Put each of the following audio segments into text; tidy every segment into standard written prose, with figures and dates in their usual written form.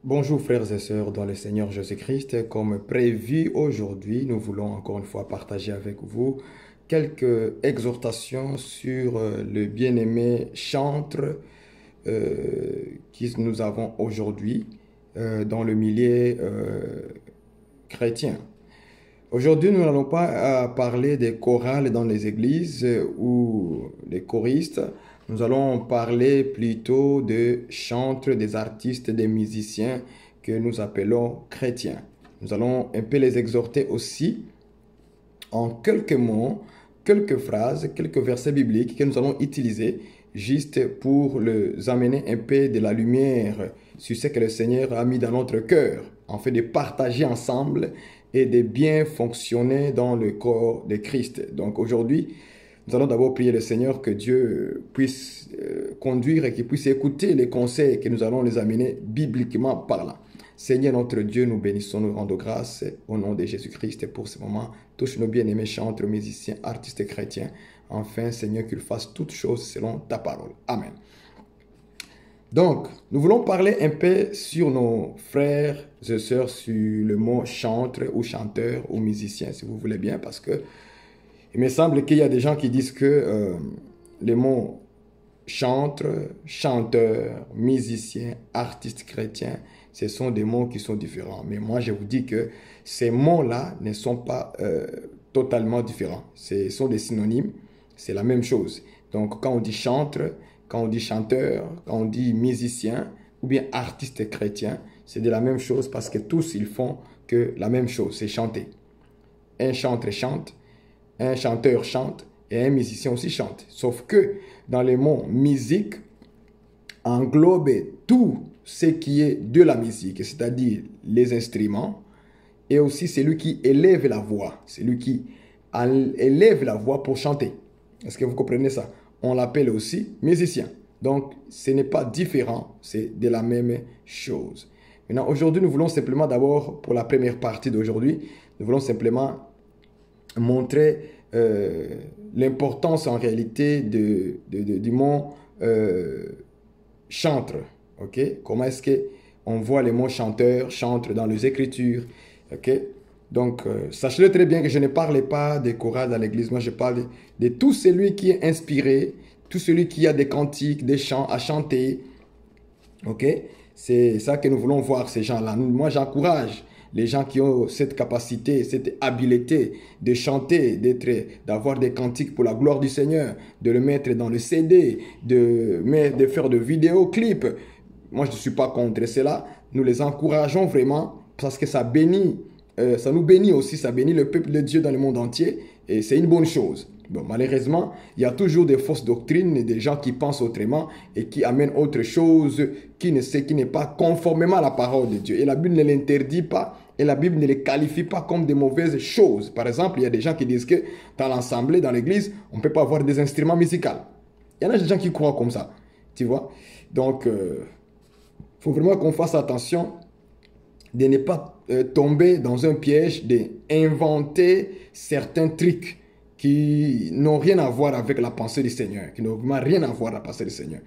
Bonjour frères et sœurs dans le Seigneur Jésus-Christ. Comme prévu aujourd'hui, nous voulons encore une fois partager avec vous quelques exhortations sur le bien-aimé chantre que nous avons aujourd'hui dans le milieu chrétien. Aujourd'hui, nous n'allons pas parler des chorales dans les églises ou des choristes. Nous allons parler plutôt de chantres, des artistes, des musiciens que nous appelons chrétiens. Nous allons un peu les exhorter aussi en quelques mots, quelques phrases, quelques versets bibliques que nous allons utiliser juste pour les amener un peu de la lumière sur ce que le Seigneur a mis dans notre cœur, en fait de partager ensemble et de bien fonctionner dans le corps de Christ. Donc aujourd'hui, nous allons d'abord prier le Seigneur que Dieu puisse conduire et qu'il puisse écouter les conseils que nous allons les amener bibliquement parlant. Seigneur notre Dieu, nous bénissons, nous rendons grâce au nom de Jésus-Christ pour ce moment. Touche nos bien-aimés chantres, musiciens, artistes chrétiens. Enfin, Seigneur, qu'il fasse toutes choses selon ta parole. Amen. Donc, nous voulons parler un peu sur nos frères et sœurs, sur le mot chantre ou chanteur ou musicien, si vous voulez bien, parce que il me semble qu'il y a des gens qui disent que les mots chantre, chanteur, musicien, artiste chrétien, ce sont des mots qui sont différents. Mais moi, je vous dis que ces mots-là ne sont pas totalement différents. Ce sont des synonymes, c'est la même chose. Donc, quand on dit chantre, quand on dit chanteur, quand on dit musicien ou bien artiste chrétien, c'est de la même chose parce que tous, ils font que la même chose, c'est chanter. Un chantre chante, un chanteur chante et un musicien aussi chante. Sauf que dans les mots musique, englobe tout ce qui est de la musique, c'est-à-dire les instruments et aussi celui qui élève la voix, celui qui élève la voix pour chanter. Est-ce que vous comprenez ça? On l'appelle aussi musicien. Donc, ce n'est pas différent, c'est de la même chose. Maintenant, aujourd'hui, nous voulons simplement d'abord, pour la première partie d'aujourd'hui, nous voulons simplement montrer l'importance en réalité du mot chantre. Okay? Comment est-ce qu'on voit les mots chanteur, chantre dans les Écritures. Okay? Donc, sachez-le très bien que je ne parle pas des chorales dans l'église. Moi, je parle de tout celui qui est inspiré, tout celui qui a des cantiques, des chants à chanter. Ok? C'est ça que nous voulons voir, ces gens-là. Moi, j'encourage les gens qui ont cette capacité, cette habileté de chanter, d'avoir des cantiques pour la gloire du Seigneur, de le mettre dans le CD, de faire de vidéoclips. Moi, je ne suis pas contre cela. Nous les encourageons vraiment parce que ça bénit, ça nous bénit aussi, ça bénit le peuple de Dieu dans le monde entier et c'est une bonne chose. Bon, malheureusement, il y a toujours des fausses doctrines et des gens qui pensent autrement et qui amènent autre chose qui n'est pas conformément à la parole de Dieu. Et la Bible ne l'interdit pas et la Bible ne les qualifie pas comme des mauvaises choses. Par exemple, il y a des gens qui disent que dans l'assemblée, dans l'église, on ne peut pas avoir des instruments musicaux. Il y en a des gens qui croient comme ça, tu vois. Donc, faut vraiment qu'on fasse attention de ne pas tomber dans un piège d'inventer certains trucs qui n'ont rien à voir avec la pensée du Seigneur, qui n'ont vraiment rien à voir avec la pensée du Seigneur.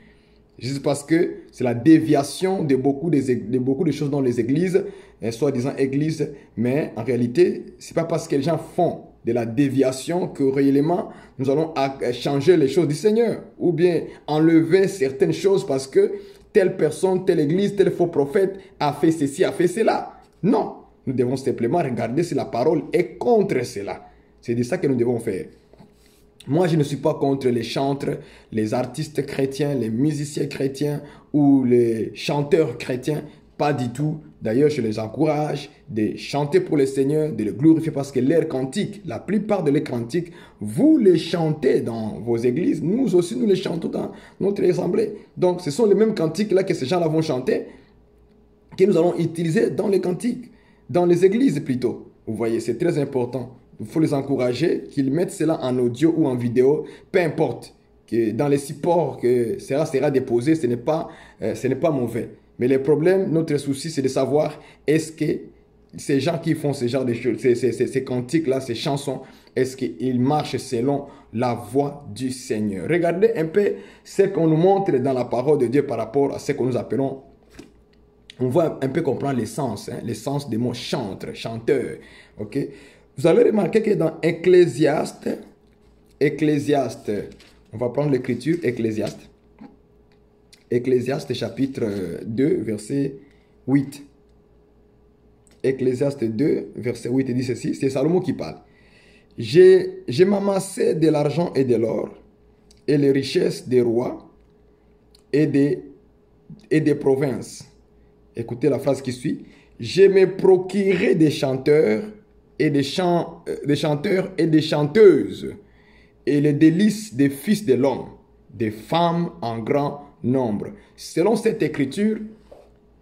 Juste parce que c'est la déviation de beaucoup de choses dans les églises, soi-disant églises, mais en réalité, ce n'est pas parce que les gens font de la déviation que réellement nous allons changer les choses du Seigneur, ou bien enlever certaines choses parce que telle personne, telle église, tel faux prophète a fait ceci, a fait cela. Non, nous devons simplement regarder si la parole est contre cela. C'est de ça que nous devons faire. Moi, je ne suis pas contre les chantres, les artistes chrétiens, les musiciens chrétiens ou les chanteurs chrétiens. Pas du tout. D'ailleurs, je les encourage de chanter pour le Seigneur, de le glorifier parce que leurs cantiques, la plupart de leurs cantiques, vous les chantez dans vos églises. Nous aussi, nous les chantons dans notre assemblée. Donc, ce sont les mêmes cantiques-là que ces gens-là vont chanter, que nous allons utiliser dans les cantiques, dans les églises plutôt. Vous voyez, c'est très important. Il faut les encourager, qu'ils mettent cela en audio ou en vidéo, peu importe. Que dans les supports que cela sera déposé, ce n'est pas mauvais. Mais le problème, notre souci, c'est de savoir est-ce que ces gens qui font ce genre de choses, ces cantiques-là, ces chansons, est-ce qu'ils marchent selon la voix du Seigneur? Regardez un peu ce qu'on nous montre dans la parole de Dieu par rapport à ce que nous appelons on va un peu comprendre l'essence, hein, l'essence des mots chantre, chanteur. Ok? Vous allez remarquer que dans Ecclésiaste, on va prendre l'écriture Ecclésiaste. Ecclésiaste chapitre 2, verset 8. Ecclésiaste 2, verset 8, il dit ceci, c'est Salomon qui parle. J'ai m'amassé de l'argent et de l'or, et les richesses des rois et des provinces. Écoutez la phrase qui suit. Je me procurerai des chanteurs et des chanteurs et des chanteuses, et les délices des fils de l'homme, des femmes en grand nombre. Selon cette écriture,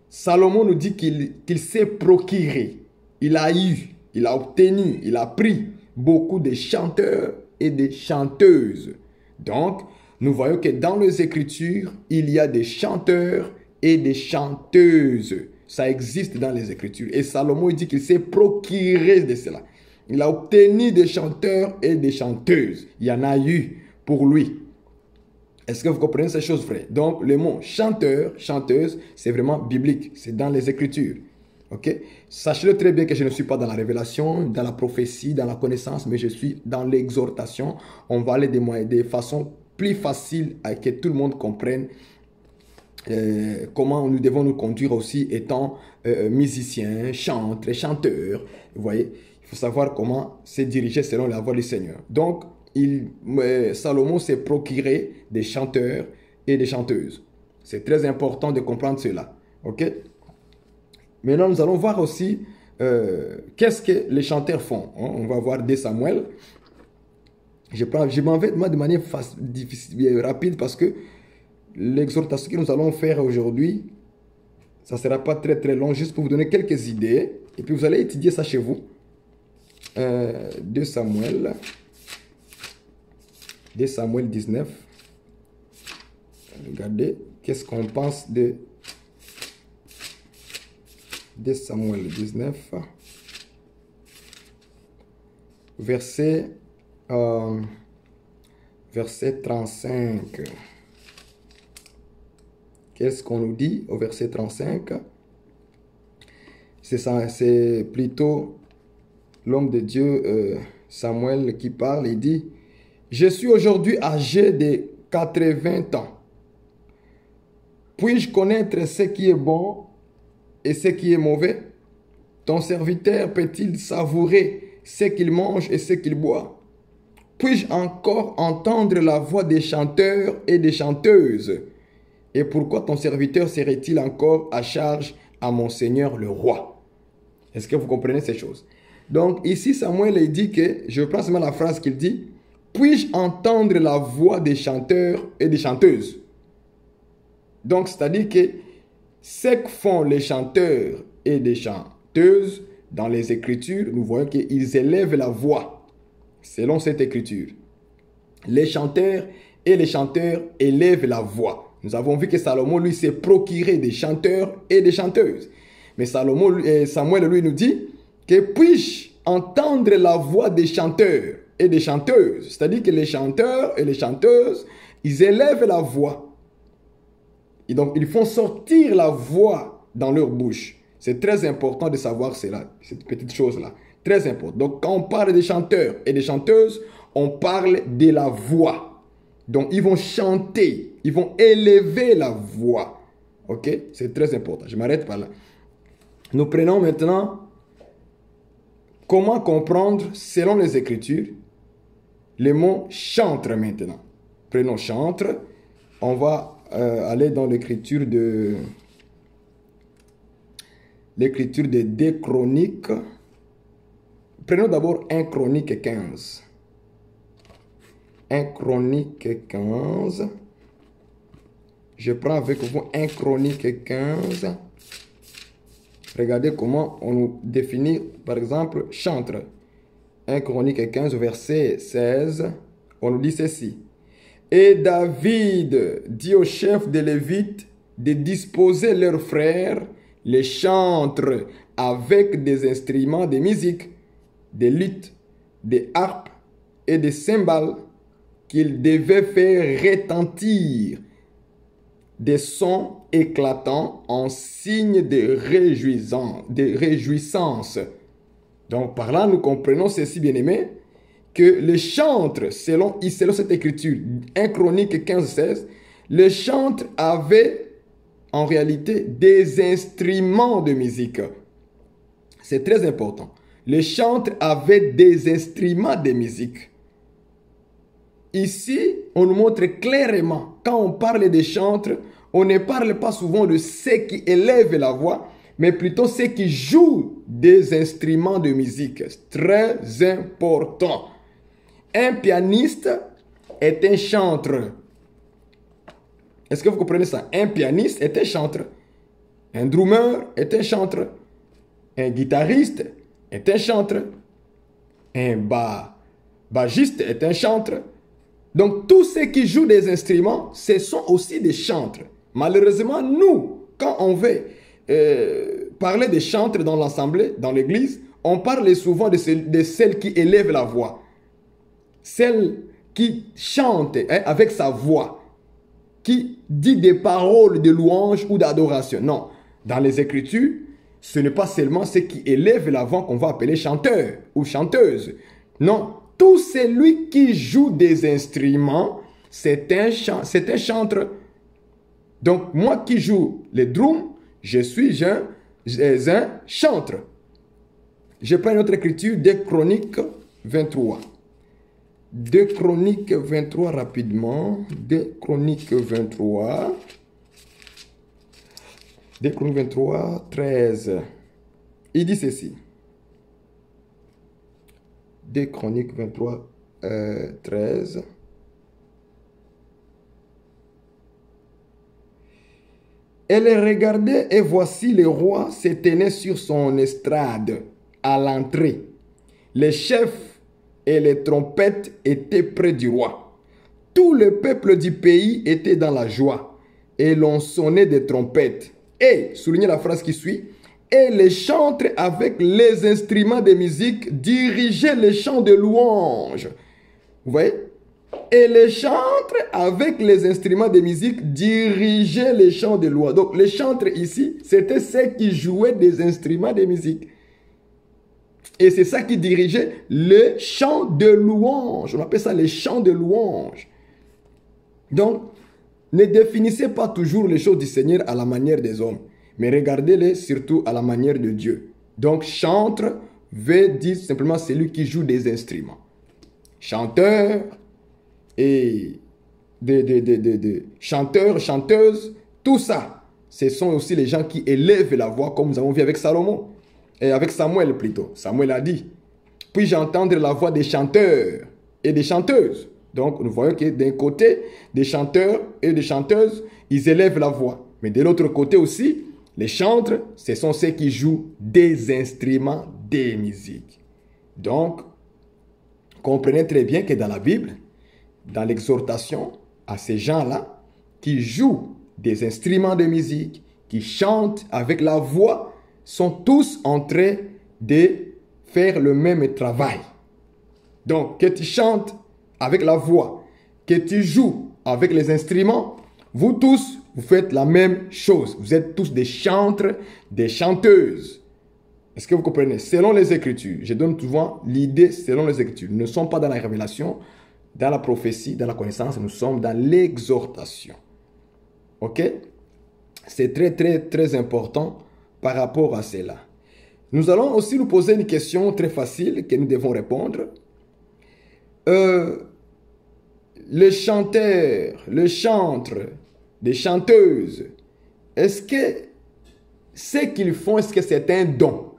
Salomon nous dit qu'il s'est procuré, il a eu, il a obtenu, il a pris beaucoup de chanteurs et de chanteuses. Donc, nous voyons que dans les Écritures, il y a des chanteurs et des chanteuses. Ça existe dans les Écritures. Et Salomon dit qu'il s'est procuré de cela. Il a obtenu des chanteurs et des chanteuses. Il y en a eu pour lui. Est-ce que vous comprenez ces choses, frère? Donc, le mot chanteur, chanteuse, c'est vraiment biblique. C'est dans les Écritures. Ok? Sachez-le très bien que je ne suis pas dans la révélation, dans la prophétie, dans la connaissance, mais je suis dans l'exhortation. On va aller des façons plus faciles à que tout le monde comprenne comment nous devons nous conduire aussi étant musiciens, chantres, chanteurs. Vous voyez, il faut savoir comment se diriger selon la voix du Seigneur. Donc, Salomon s'est procuré des chanteurs et des chanteuses. C'est très important de comprendre cela. Ok? Maintenant, nous allons voir aussi qu'est-ce que les chanteurs font. Hein? On va voir 2 Samuel. Je m'en vais de manière difficile, rapide parce que l'exhortation que nous allons faire aujourd'hui, ça ne sera pas très très long, juste pour vous donner quelques idées. Et puis vous allez étudier ça chez vous. 2 Samuel 19. Regardez, qu'est-ce qu'on pense de Samuel 19, verset 35. Qu'est-ce qu'on nous dit au verset 35? C'est plutôt l'homme de Dieu, Samuel, qui parle. Il dit, « Je suis aujourd'hui âgé de 80 ans. Puis-je connaître ce qui est bon et ce qui est mauvais? Ton serviteur peut-il savourer ce qu'il mange et ce qu'il boit? Puis-je encore entendre la voix des chanteurs et des chanteuses? Et pourquoi ton serviteur serait-il encore à charge à mon Seigneur le roi? » Est-ce que vous comprenez ces choses? Donc ici, Samuel il dit que, je prends seulement la phrase qu'il dit, « Puis-je entendre la voix des chanteurs et des chanteuses? » Donc, c'est-à-dire que ce que font les chanteurs et les chanteuses dans les Écritures, nous voyons qu'ils élèvent la voix selon cette Écriture. Les chanteurs et les chanteurs élèvent la voix. Nous avons vu que Salomon, lui, s'est procuré des chanteurs et des chanteuses. Mais Samuel, lui, nous dit que puis-je entendre la voix des chanteurs et des chanteuses? C'est-à-dire que les chanteurs et les chanteuses, ils élèvent la voix. Et donc, ils font sortir la voix dans leur bouche. C'est très important de savoir cela, cette petite chose-là. Très important. Donc, quand on parle des chanteurs et des chanteuses, on parle de la voix. Donc, ils vont chanter. Ils vont élever la voix. Ok? C'est très important. Je m'arrête par là. Nous prenons maintenant comment comprendre, selon les Écritures, les mots chantre maintenant. Prenons chantre. On va aller dans l'écriture de 2 Chroniques. Prenons d'abord 1 Chronique 15. 1 Chronique 15. Je prends avec vous 1 Chronique 15. Regardez comment on nous définit, par exemple, chantre. 1 Chronique 15, verset 16. On nous dit ceci. Et David dit au chef des Lévites de disposer leurs frères, les chantres, avec des instruments de musique, des luttes, des harpes et des cymbales, qu'ils devaient faire retentir des sons éclatant en signe de réjouissance. Donc, par là, nous comprenons ceci, bien-aimés, que le chantre, selon cette écriture, 1 Chronique 15-16, le chantre avait en réalité des instruments de musique. C'est très important. Le chantre avait des instruments de musique. Ici, on nous montre clairement, quand on parle des chantres, on ne parle pas souvent de ceux qui élèvent la voix, mais plutôt ceux qui jouent des instruments de musique. C'est très important. Un pianiste est un chantre. Est-ce que vous comprenez ça? Un pianiste est un chantre. Un drummer est un chantre. Un guitariste est un chantre. Un bagiste est un chantre. Donc, tous ceux qui jouent des instruments, ce sont aussi des chantres. Malheureusement, nous, quand on veut parler des chantres dans l'assemblée, dans l'église, on parle souvent de celles qui élèvent la voix. Celle qui chante avec sa voix, qui dit des paroles de louange ou d'adoration. Non, dans les Écritures, ce n'est pas seulement ceux qui élèvent la voix qu'on va appeler chanteur ou chanteuse. Non, tout celui qui joue des instruments, c'est un chantre. Donc, moi qui joue les drums, je suis un chantre. Je prends une autre écriture, 2 Chroniques 23. 2 Chroniques 23 rapidement. 2 Chroniques 23. 2 Chroniques 23, 13. Il dit ceci. 2 Chroniques 23, 13. Elle regardait et voici le roi se tenait sur son estrade à l'entrée. Les chefs et les trompettes étaient près du roi. Tout le peuple du pays était dans la joie et l'on sonnait des trompettes. Et, soulignez la phrase qui suit, et les chantres avec les instruments de musique dirigeaient les chants de louange. Vous voyez? Et les chantres avec les instruments de musique dirigeaient les chants de louange. Donc les chantres ici, c'était ceux qui jouaient des instruments de musique. Et c'est ça qui dirigeait les chants de louange. On appelle ça les chants de louange. Donc, ne définissez pas toujours les choses du Seigneur à la manière des hommes, mais regardez-les surtout à la manière de Dieu. Donc, chantre veut dire simplement celui qui joue des instruments. Chanteur et chanteurs, chanteuses, tout ça, ce sont aussi les gens qui élèvent la voix, comme nous avons vu avec Salomon, et avec Samuel plutôt. Samuel a dit, puis-je entendre la voix des chanteurs et des chanteuses. Donc, nous voyons que d'un côté, des chanteurs et des chanteuses, ils élèvent la voix. Mais de l'autre côté aussi, les chantres, ce sont ceux qui jouent des instruments de musique. Donc, comprenez très bien que dans la Bible, dans l'exhortation à ces gens-là, qui jouent des instruments de musique, qui chantent avec la voix, sont tous en train de faire le même travail. Donc, que tu chantes avec la voix, que tu joues avec les instruments, vous tous, vous faites la même chose. Vous êtes tous des chantres, des chanteuses. Est-ce que vous comprenez? Selon les Écritures, je donne souvent l'idée selon les Écritures. Nous ne sommes pas dans la révélation, dans la prophétie, dans la connaissance, nous sommes dans l'exhortation. Ok? C'est très, très, très important par rapport à cela. Nous allons aussi nous poser une question très facile que nous devons répondre. Les chanteurs, les chantres, les chanteuses, est-ce que ce qu'ils font, est-ce que c'est un don?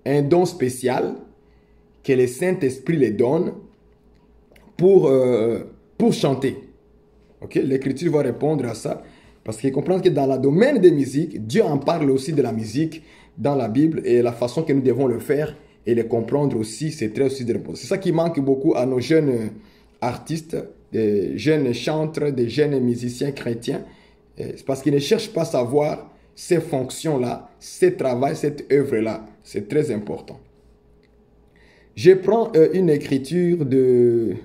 Un don spécial que le Saint-Esprit les donne pour chanter. Ok? L'Écriture va répondre à ça. Parce qu'il comprend que dans le domaine des musiques, Dieu en parle aussi de la musique dans la Bible et la façon que nous devons le faire et le comprendre aussi, c'est très aussi de réponse. C'est ça qui manque beaucoup à nos jeunes artistes, des jeunes chantres, des jeunes musiciens chrétiens. C'est parce qu'ils ne cherchent pas à savoir ces fonctions-là, ces travail, cette œuvre-là. C'est très important. Je prends une écriture de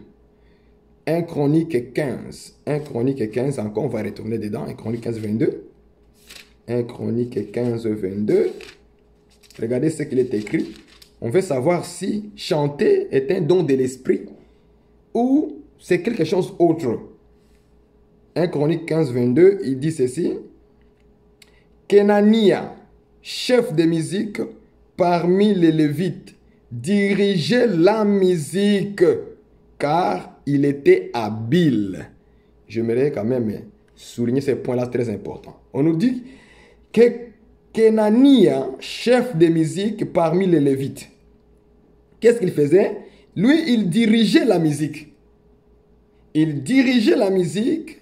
1 Chronique 15. 1 Chronique 15, encore, on va retourner dedans. 1 Chronique 15, 22. 1 Chronique 15, 22. Regardez ce qu'il est écrit. On veut savoir si chanter est un don de l'esprit ou c'est quelque chose d'autre. 1 Chronique 15, 22, il dit ceci. Kenania, chef de musique parmi les Lévites, dirigeait la musique car il était habile. J'aimerais quand même souligner ce point-là très important. On nous dit que Kenania, chef de musique parmi les Lévites, qu'est-ce qu'il faisait? Lui, il dirigeait la musique. Il dirigeait la musique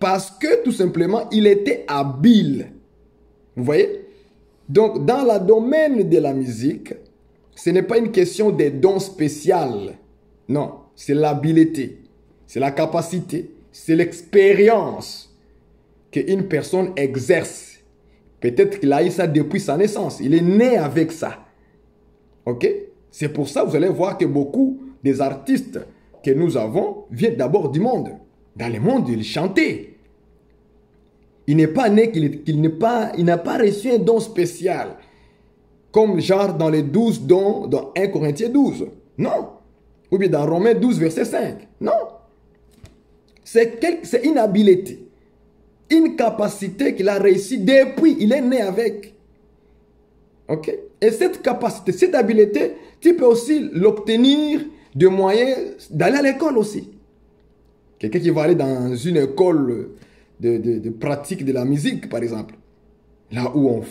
parce que tout simplement, il était habile. Vous voyez? Donc, dans le domaine de la musique, ce n'est pas une question des dons spéciaux. Non, c'est l'habileté, c'est la capacité, c'est l'expérience qu'une personne exerce. Peut-être qu'il a eu ça depuis sa naissance. Il est né avec ça. Ok? C'est pour ça que vous allez voir que beaucoup des artistes que nous avons viennent d'abord du monde. Dans le monde, ils chantaient. Il n'est pas né, il n'a pas reçu un don spécial. Comme genre dans les 12 dons, dans 1 Corinthiens 12. Non. Ou bien dans Romains 12, verset 5. Non. C'est une habileté. Une capacité qu'il a réussi depuis. Il est né avec. Ok? Et cette capacité, cette habileté, tu peux aussi l'obtenir de moyens d'aller à l'école aussi. Quelqu'un qui va aller dans une école de pratique de la musique, par exemple. Là où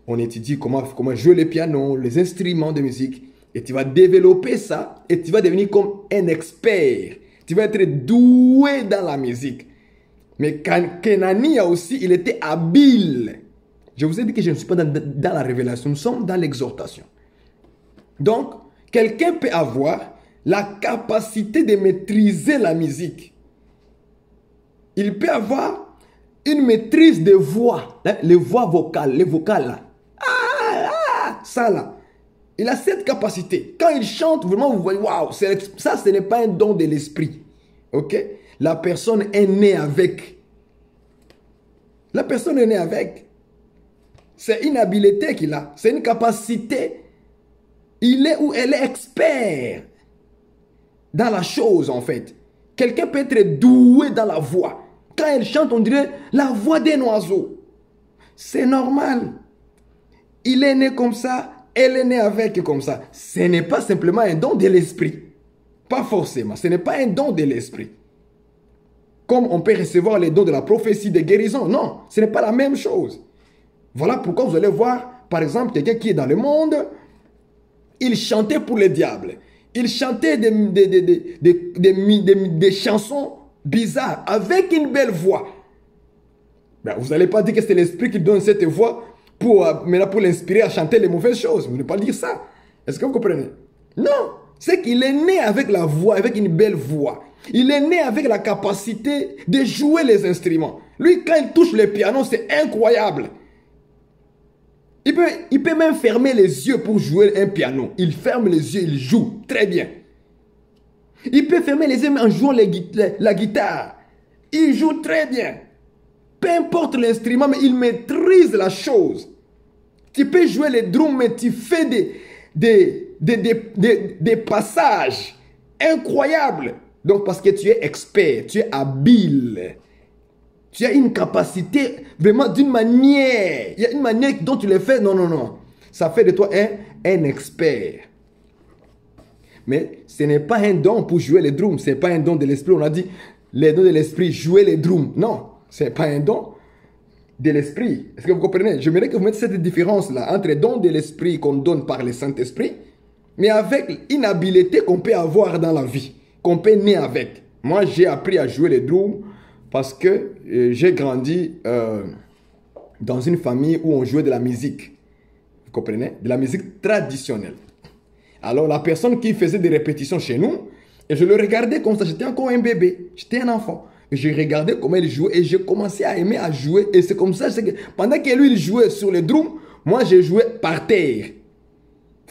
on étudie comment jouer le piano, les instruments de musique. Et tu vas développer ça et tu vas devenir comme un expert. Tu vas être doué dans la musique. Mais Kenania aussi, il était habile. Je vous ai dit que je ne suis pas dans la révélation, nous sommes dans l'exhortation. Donc, quelqu'un peut avoir la capacité de maîtriser la musique. Il peut avoir une maîtrise de voix, hein, les voix vocales, les vocales là. Ça là. Il a cette capacité. Quand il chante, vraiment, vous voyez, waouh, ça, ce n'est pas un don de l'esprit. Ok? La personne est née avec. La personne est née avec. C'est une habileté qu'il a. C'est une capacité. Il est ou elle est expert dans la chose, en fait. Quelqu'un peut être doué dans la voix. Quand elle chante, on dirait la voix d'un oiseau. C'est normal. Il est né comme ça. Elle est née avec comme ça. Ce n'est pas simplement un don de l'esprit. Pas forcément. Ce n'est pas un don de l'esprit. Comme on peut recevoir les dons de la prophétie, de guérison. Non, ce n'est pas la même chose. Voilà pourquoi vous allez voir, par exemple, quelqu'un qui est dans le monde, il chantait pour le diable. Il chantait des chansons bizarres avec une belle voix. Ben, vous n'allez pas dire que c'est l'esprit qui donne cette voix pour l'inspirer à chanter les mauvaises choses. Vous ne pouvez pas dire ça. Est-ce que vous comprenez? Non. C'est qu'il est né avec la voix, avec une belle voix. Il est né avec la capacité de jouer les instruments. Lui, quand il touche le piano, c'est incroyable. Il peut même fermer les yeux pour jouer un piano. Il ferme les yeux, il joue très bien. Il peut fermer les yeux en jouant la guitare. Il joue très bien. Peu importe l'instrument, mais il maîtrise la chose. Tu peux jouer les drums, mais tu fais des passages incroyables. Donc, parce que tu es expert, tu es habile. Tu as une capacité vraiment d'une manière. Il y a une manière dont tu le fais. Non, non, non. Ça fait de toi un expert. Mais ce n'est pas un don pour jouer les drums. Ce n'est pas un don de l'esprit. On a dit les dons de l'esprit, jouer les drums. Non, ce n'est pas un don de l'esprit. Est-ce que vous comprenez? J'aimerais que vous mettiez cette différence-là entre les dons de l'esprit qu'on donne par le Saint-Esprit, mais avec une habileté qu'on peut avoir dans la vie, qu'on peut naître avec. Moi, j'ai appris à jouer les drums parce que j'ai grandi dans une famille où on jouait de la musique. Vous comprenez? De la musique traditionnelle. Alors, la personne qui faisait des répétitions chez nous, et je le regardais comme ça, j'étais encore un bébé, j'étais un enfant. Et je regardais comment il jouait et j'ai commencé à aimer à jouer. Et c'est comme ça, que pendant que lui, il jouait sur les drums, moi, je jouais par terre.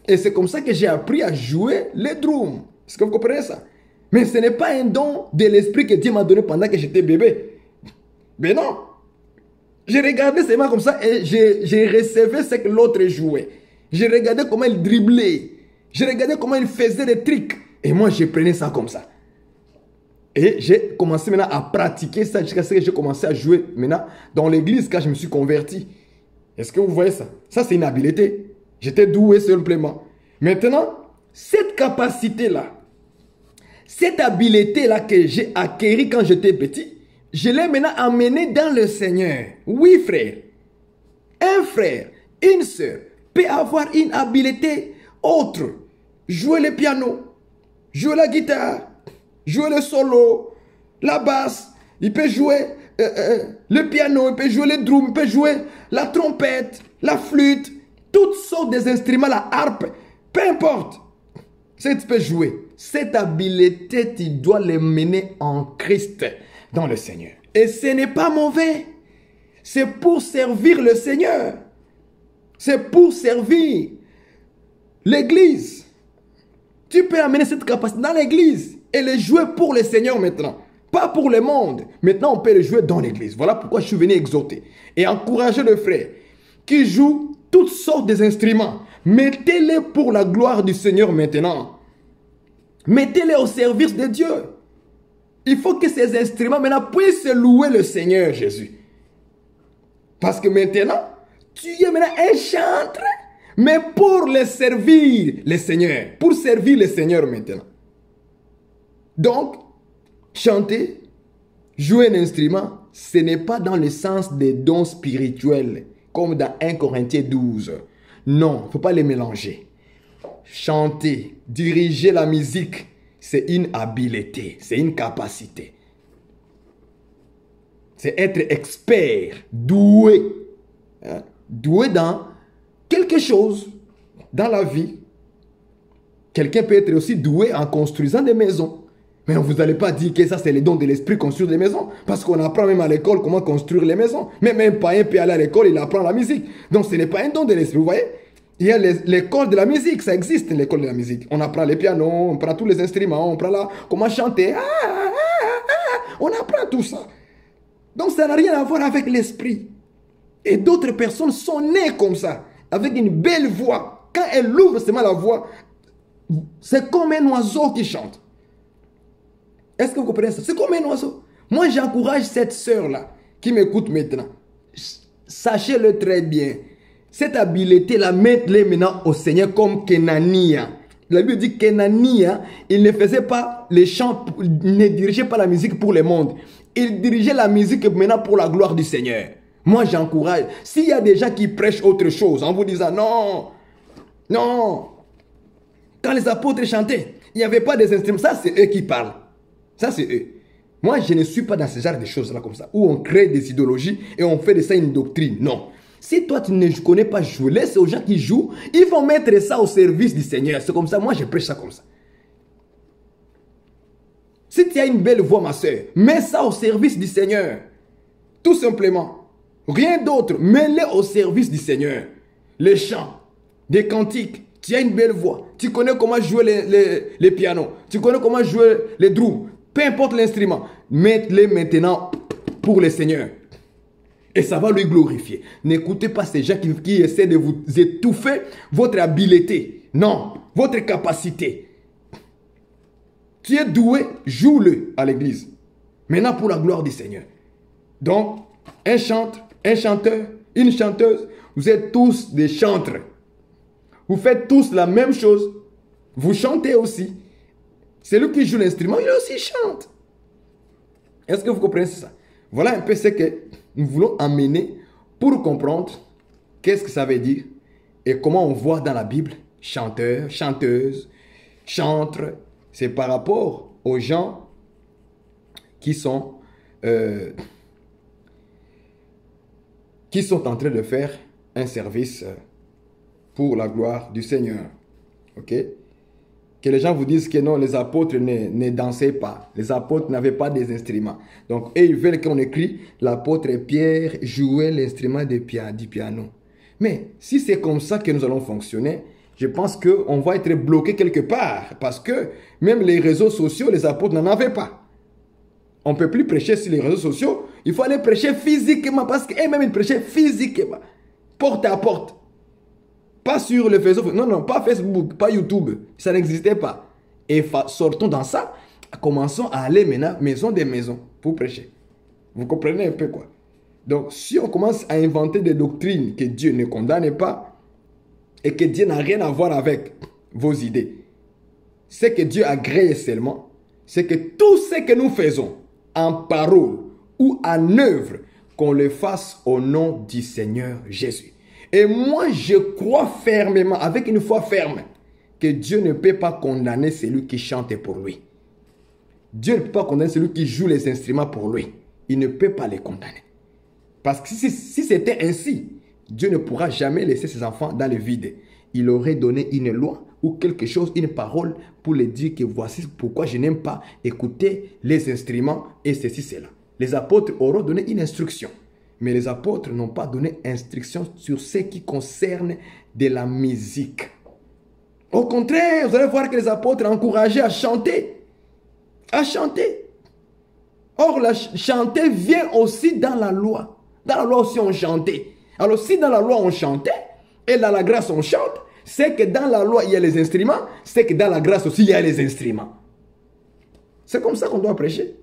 Et c'est comme ça que j'ai appris à jouer les drums. Est-ce que vous comprenez ça? Mais ce n'est pas un don de l'esprit que Dieu m'a donné pendant que j'étais bébé. Mais non. Je regardais seulement comme ça et je recevais ce que l'autre jouait. Je regardais comment il driblait. Je regardais comment il faisait des trucs. Et moi, je prenais ça comme ça. Et j'ai commencé maintenant à pratiquer ça jusqu'à ce que j'ai commencé à jouer maintenant dans l'église quand je me suis converti. Est-ce que vous voyez ça? Ça, c'est une habileté. J'étais doué simplement. Maintenant, cette capacité-là, cette habileté-là que j'ai acquérie quand j'étais petit, je l'ai maintenant amenée dans le Seigneur. Oui, frère. Un frère, une sœur peut avoir une habileté autre. Jouer le piano, jouer la guitare, jouer le solo, la basse. Il peut jouer le piano, il peut jouer le drum, il peut jouer la trompette, la flûte, toutes sortes d'instruments, la harpe, peu importe. Tu peux jouer. Cette habileté, tu dois les mener en Christ dans le Seigneur. Et ce n'est pas mauvais. C'est pour servir le Seigneur. C'est pour servir l'église. Tu peux amener cette capacité dans l'église et les jouer pour le Seigneur maintenant. Pas pour le monde. Maintenant, on peut les jouer dans l'église. Voilà pourquoi je suis venu exhorter et encourager le frère qui joue toutes sortes d'instruments. Mettez-les pour la gloire du Seigneur maintenant. Mettez-les au service de Dieu. Il faut que ces instruments maintenant puissent louer le Seigneur Jésus. Parce que maintenant, tu es maintenant un chantre, mais pour le servir le Seigneur. Pour servir le Seigneur maintenant. Donc, chanter, jouer un instrument, ce n'est pas dans le sens des dons spirituels, comme dans 1 Corinthiens 12. Non, il ne faut pas les mélanger. Chanter, diriger la musique, c'est une habileté, c'est une capacité. C'est être expert, doué. Hein? Doué dans quelque chose, dans la vie. Quelqu'un peut être aussi doué en construisant des maisons. Mais vous n'allez pas dire que ça c'est le don de l'esprit, construire des maisons. Parce qu'on apprend même à l'école comment construire les maisons. Même un païen peut aller à l'école, il apprend la musique. Donc ce n'est pas un don de l'esprit, vous voyez. Il y a l'école de la musique, ça existe l'école de la musique. On apprend les pianos, on apprend tous les instruments, on apprend là, comment chanter. On apprend tout ça. Donc ça n'a rien à voir avec l'esprit. Et d'autres personnes sont nées comme ça, avec une belle voix. Quand elles ouvrent seulement la voix, c'est comme un oiseau qui chante. Est-ce que vous comprenez ça? C'est comme un oiseau. Moi, j'encourage cette sœur-là qui m'écoute maintenant. Sachez-le très bien. Cette habileté-là, mettez-les maintenant au Seigneur comme Kenania. La Bible dit que Kenania, il ne faisait pas les chants, il ne dirigeait pas la musique pour le monde. Il dirigeait la musique maintenant pour la gloire du Seigneur. Moi, j'encourage. S'il y a des gens qui prêchent autre chose en vous disant non, non. Quand les apôtres chantaient, il n'y avait pas des instruments. Ça, c'est eux qui parlent. Ça, c'est eux. Moi, je ne suis pas dans ce genre de choses-là comme ça, où on crée des idéologies et on fait de ça une doctrine. Non. Si toi, tu ne connais pas jouer, laisse aux gens qui jouent, ils vont mettre ça au service du Seigneur. C'est comme ça. Moi, je prêche ça comme ça. Si tu as une belle voix, ma soeur, mets ça au service du Seigneur. Tout simplement. Rien d'autre. Mets-les au service du Seigneur. Les chants, des cantiques. Tu as une belle voix. Tu connais comment jouer les pianos. Tu connais comment jouer les drums. Peu importe l'instrument. Mets-les maintenant pour le Seigneur. Et ça va lui glorifier. N'écoutez pas ces gens qui essaient de vous étouffer votre habileté. Non, votre capacité. Tu es doué, joue-le à l'église. Maintenant pour la gloire du Seigneur. Donc, un chanteur, un chanteur, une chanteuse, vous êtes tous des chantres. Vous faites tous la même chose. Vous chantez aussi. Celui qui joue l'instrument, il aussi chante. Est-ce que vous comprenez ça? Voilà un peu ce que nous voulons amener pour comprendre qu'est-ce que ça veut dire et comment on voit dans la Bible chanteur, chanteuse, chantre. C'est par rapport aux gens qui sont en train de faire un service pour la gloire du Seigneur. Ok? Que les gens vous disent que non, les apôtres ne dansaient pas. Les apôtres n'avaient pas des instruments. Donc, eux, ils veulent qu'on écrit l'apôtre Pierre jouait l'instrument du piano. Mais si c'est comme ça que nous allons fonctionner, Je pense qu'on va être bloqué quelque part parce que même les réseaux sociaux, les apôtres n'en avaient pas. On ne peut plus prêcher sur les réseaux sociaux. Il faut aller prêcher physiquement parce qu'eux-mêmes, ils prêchaient physiquement, porte à porte. Pas sur le Facebook, non, non, pas Facebook, pas YouTube. Ça n'existait pas. Et sortons dans ça, commençons à aller maintenant maison des maisons pour prêcher. Vous comprenez un peu quoi? Donc, si on commence à inventer des doctrines que Dieu ne condamne pas et que Dieu n'a rien à voir avec vos idées, ce que Dieu agrée seulement, c'est que tout ce que nous faisons en parole ou en œuvre, qu'on le fasse au nom du Seigneur Jésus. Et moi, je crois fermement, avec une foi ferme, que Dieu ne peut pas condamner celui qui chante pour lui. Dieu ne peut pas condamner celui qui joue les instruments pour lui. Il ne peut pas les condamner. Parce que si c'était ainsi, Dieu ne pourra jamais laisser ses enfants dans le vide. Il aurait donné une loi ou quelque chose, une parole pour les dire que voici pourquoi je n'aime pas écouter les instruments et ceci, cela. Les apôtres auront donné une instruction. Mais les apôtres n'ont pas donné instruction sur ce qui concerne de la musique. Au contraire, vous allez voir que les apôtres encourageaient à chanter. À chanter. Or, chanter vient aussi dans la loi. Dans la loi aussi, on chantait. Alors, si dans la loi, on chantait, et dans la grâce, on chante, c'est que dans la loi, il y a les instruments, c'est que dans la grâce aussi, il y a les instruments. C'est comme ça qu'on doit prêcher.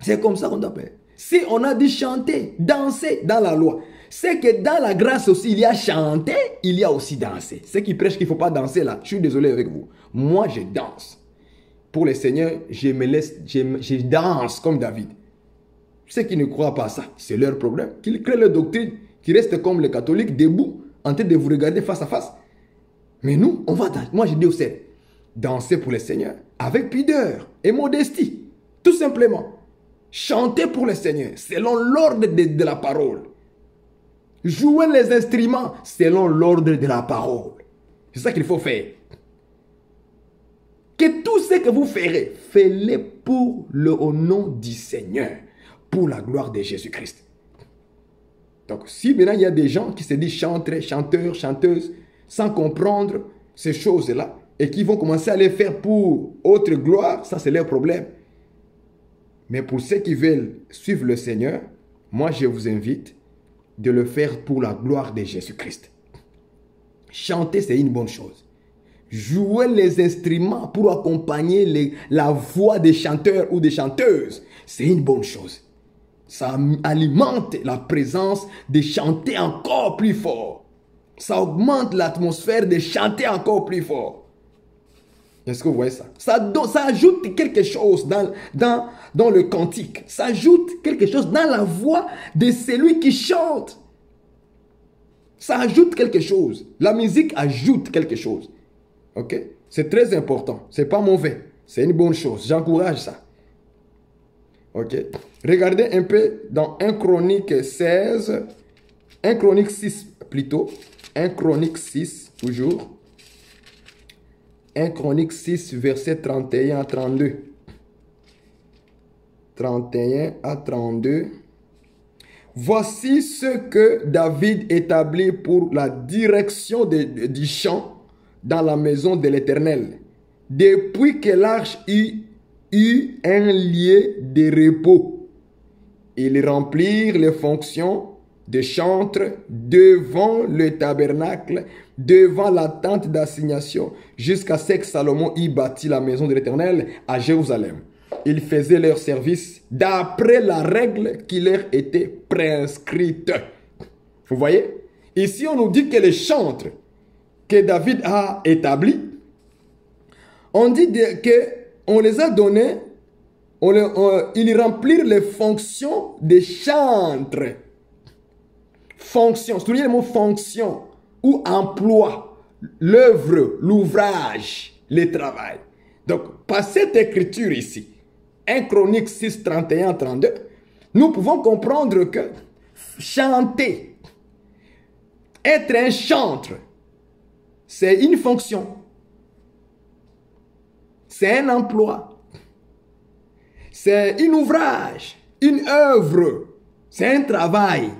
C'est comme ça qu'on doit prêcher. Si on a dit chanter, danser dans la loi, c'est que dans la grâce aussi, il y a chanter, il y a aussi danser. Ceux qui prêchent qu'il ne faut pas danser là, je suis désolé avec vous. Moi, je danse. Pour le Seigneur, je danse comme David. Ceux qui ne croient pas ça, c'est leur problème. Qu'ils créent leur doctrine, qu'ils restent comme les catholiques, debout, en train de vous regarder face à face. Mais nous, on va danser. Moi, je dis au Seigneur, danser pour le Seigneur, avec pudeur et modestie. Tout simplement. Chanter pour le Seigneur, selon l'ordre de la parole. Jouer les instruments, selon l'ordre de la parole. C'est ça qu'il faut faire. Que tout ce que vous ferez, faites-le au nom du Seigneur, pour la gloire de Jésus-Christ. Donc, si maintenant il y a des gens qui se disent chanteurs, chanteuses, sans comprendre ces choses-là, et qui vont commencer à les faire pour autre gloire, ça c'est leur problème. Mais pour ceux qui veulent suivre le Seigneur, moi je vous invite de le faire pour la gloire de Jésus-Christ. Chanter, c'est une bonne chose. Jouer les instruments pour accompagner la voix des chanteurs ou des chanteuses, c'est une bonne chose. Ça alimente la présence de chanter encore plus fort. Ça augmente l'atmosphère de chanter encore plus fort. Est-ce que vous voyez ça? Ça ajoute quelque chose dans le cantique. Ça ajoute quelque chose dans la voix de celui qui chante. Ça ajoute quelque chose. La musique ajoute quelque chose. Ok? C'est très important. C'est pas mauvais. C'est une bonne chose. J'encourage ça. Ok? Regardez un peu dans 1 Chronique 16. 1 Chronique 6 plutôt. 1 Chronique 6 toujours. 1 Chronique 6 verset 31 à 32. 31 à 32. Voici ce que David établit pour la direction du chant dans la maison de l'Éternel. Depuis que l'arche eut un lieu de repos, ils remplirent les fonctions de chantre devant le tabernacle, devant la tente d'assignation, jusqu'à ce que Salomon y bâtit la maison de l'Éternel à Jérusalem. Ils faisaient leur service d'après la règle qui leur était prescrite. Vous voyez? Ici, on nous dit que les chantres que David a établis, on dit qu'on les a donnés, ils remplirent les fonctions des chantres. Fonction, soulignez le mot fonction ou emploi, l'œuvre, l'ouvrage, le travail. Donc, par cette écriture ici, 1 Chronique 6, 31, 32, nous pouvons comprendre que chanter, être un chantre, c'est une fonction, c'est un emploi, c'est un ouvrage, une œuvre, c'est un travail.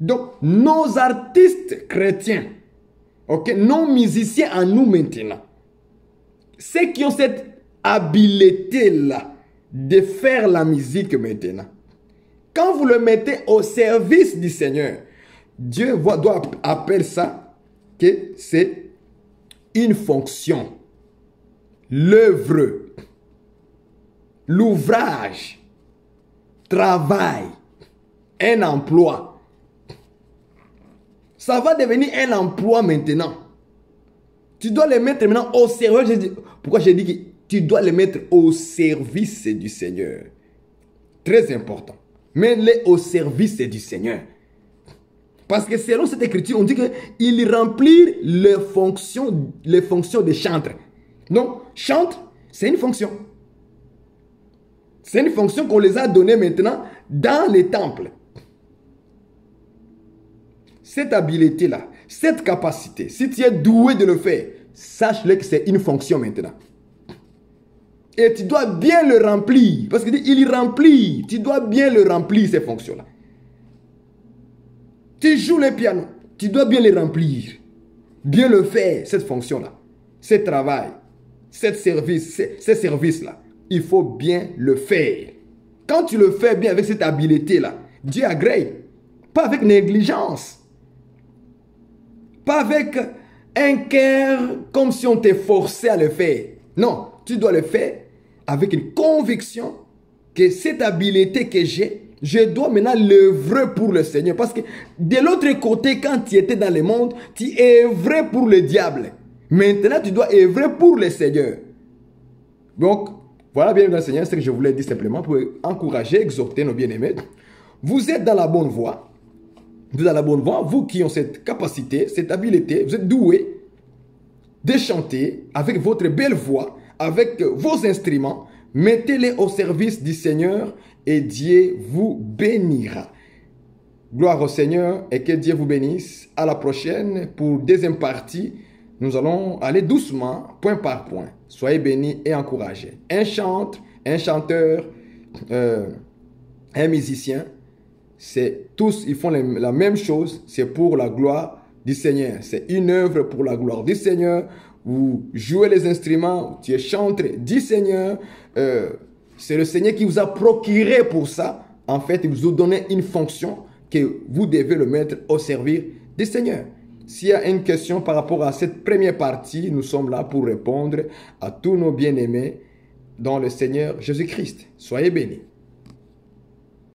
Donc, nos artistes chrétiens, ok, nos musiciens à nous maintenant, ceux qui ont cette habileté-là de faire la musique maintenant, quand vous le mettez au service du Seigneur, Dieu doit appeler ça que c'est une fonction, l'œuvre, l'ouvrage, travail, un emploi. Ça va devenir un emploi maintenant. Tu dois le mettre maintenant au service. Pourquoi j'ai dit que tu dois le mettre au service du Seigneur? Très important. Mets-le au service du Seigneur. Parce que selon cette écriture, on dit qu'il remplit les fonctions de chantre. Donc, chantre, c'est une fonction. C'est une fonction qu'on les a données maintenant dans les temples. Cette habileté-là, cette capacité, si tu es doué de le faire, sache-le que c'est une fonction maintenant. Et tu dois bien le remplir. Parce qu'il remplit. Tu dois bien le remplir, ces fonctions-là. Tu joues le piano. Tu dois bien le remplir. Bien le faire, cette fonction-là. Ce travail. Ces services-là. Il faut bien le faire. Quand tu le fais bien avec cette habileté-là, Dieu agrée. Pas avec négligence. Pas avec un cœur comme si on t'est forcé à le faire. Non, tu dois le faire avec une conviction que cette habileté que j'ai, je dois maintenant l'œuvrer pour le Seigneur. Parce que de l'autre côté, quand tu étais dans le monde, tu œuvrais pour le diable. Maintenant, tu dois œuvrer pour le Seigneur. Donc, voilà bien dans le Seigneur, ce que je voulais dire simplement pour encourager, exhorter nos bien-aimés. Vous êtes dans la bonne voie. Vous êtes dans la bonne voie, vous qui ont cette capacité, cette habileté, vous êtes doués de chanter avec votre belle voix, avec vos instruments, mettez-les au service du Seigneur et Dieu vous bénira. Gloire au Seigneur et que Dieu vous bénisse. À la prochaine pour deuxième partie. Nous allons aller doucement, point par point. Soyez bénis et encouragés. Un chanteur, un musicien, tous, ils font la même chose. C'est pour la gloire du Seigneur. C'est une œuvre pour la gloire du Seigneur. Vous jouez les instruments, tu es chanteur du Seigneur. C'est le Seigneur qui vous a procuré pour ça. En fait, il vous a donné une fonction que vous devez le mettre au service du Seigneur. S'il y a une question par rapport à cette première partie, nous sommes là pour répondre à tous nos bien-aimés dans le Seigneur Jésus-Christ. Soyez bénis.